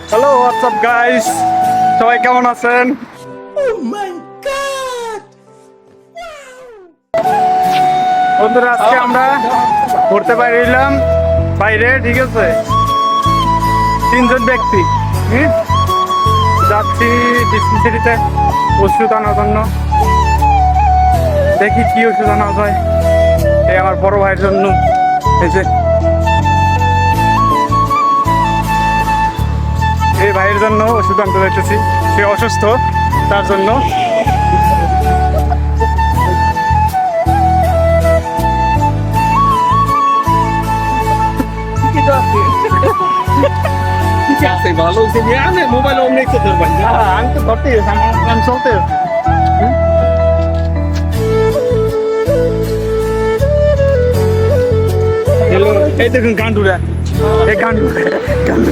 Hello WhatsApp guys, সবাই কেমন আছেন? বন্ধুরা আজকে আমরা ঘুরতে বাইরেলাম বাইরে, ঠিক আছে? 3জন ব্যক্তি যাচ্ছি ডিসপেন্সারিতে ওষুধ আনার জন্য। দেখি কি ওষুধ আনা যায়। এই আমার বড় ভাইয়ের জন্য এই ভাইয়ের জন্য ওষুধ আনতে যাইতেছি। সে অসুস্থ, তার জন্য। ভালো মোবাইল অনেক আমি তো ধরতে আমি চলতে এই দেখুন গান্ডুরা, এই গান্ডু গান্ডু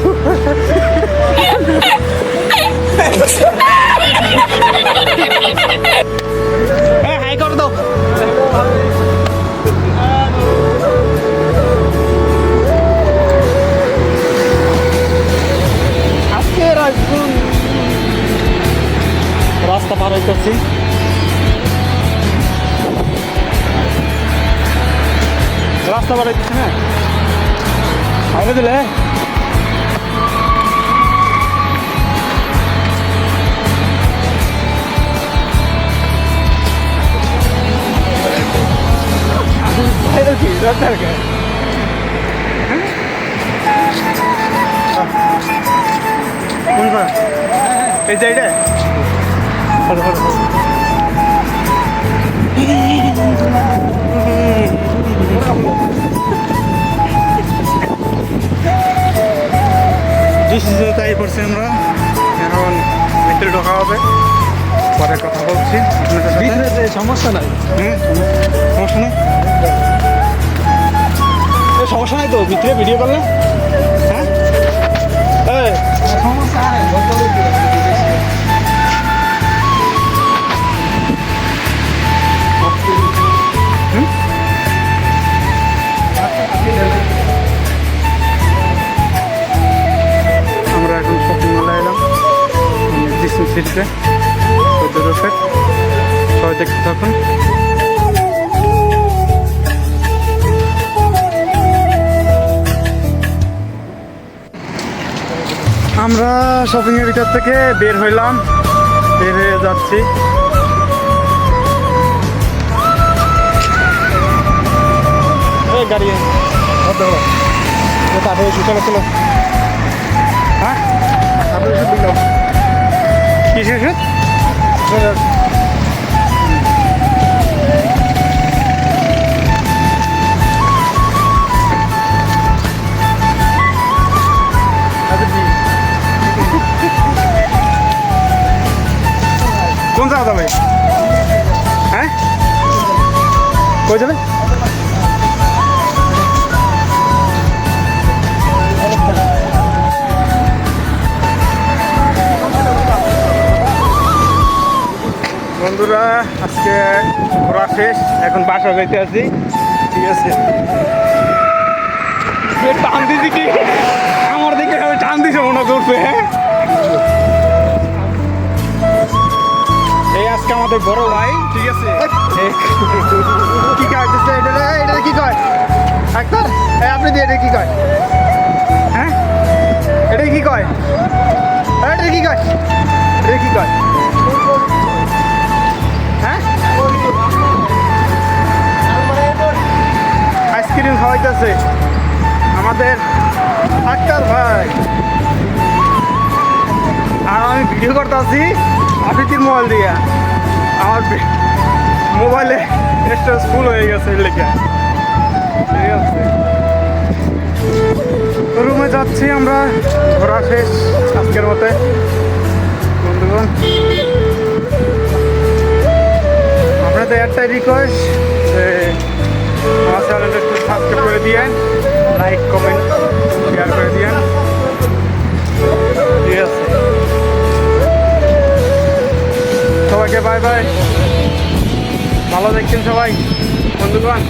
হাই করে দাও। রাস্তা পার হইতেছি। রাস্তা পার হইতেছি না, আগে দিলে এই যে এটা তাই করছি আমরা। এখন ভিতরে ঢোকা হবে, পরে কথা বলছি। সমস্যা নাই, সমস্যা নেই, সমস্যা নাই তো ভিতরে ভিডিও করলে। হ্যাঁ সমস্যা আমরা এখন শপিং মলে এলাম ডিসপেন্সারিতে। সবাই দেখতে থাকুন। আমরা শপিং এর ভিতর থেকে বের হইলাম, বের হয়ে যাচ্ছি। গাড়ি চলো চলো। হ্যাঁ কিসের ওষুধ? কোন জায়গা যাবে? হ্যাঁ কই যাবে? বন্ধুরা আজকে ঘোরা শেষ, এখন বাসা যাইতে আছি, ঠিক আছে? টান দিছি কি আমার দিকে টান দিছে মনে করছে। হ্যাঁ এই আজকে আমাদের বড় ভাই, ঠিক আছে? কি কয় এটা কি কয় ডাক্তার? আপনি দিয়ে এটা কি কয়? হ্যাঁ এটা কি কয়? এটা কি কয়? এটা কি কয়? হ্যাঁ আইসক্রিম খাওয়াইতেছে আমাদের ডাক্তার ভাই, আর আমি ভিডিও করতে আছি আফিতির মোবাইল দিয়ে। আমার মোবাইলে স্টোরেজ ফুল হয়ে গেছে লেখা, ঠিক আছে? রুমে যাচ্ছি আমরা, ঘোরা শেষ আজকের মতে। বন্ধুগণ আপনাদের একটাই রিকোয়েস্ট যে আমার চ্যানেলটা একটু সাবস্ক্রাইব করে দিয়েন, লাইক কমেন্ট শেয়ার করে দিয়েন, ঠিক আছে? সবাইকে বাই বাই, ভালো দেখছেন সবাই বন্ধুগণ।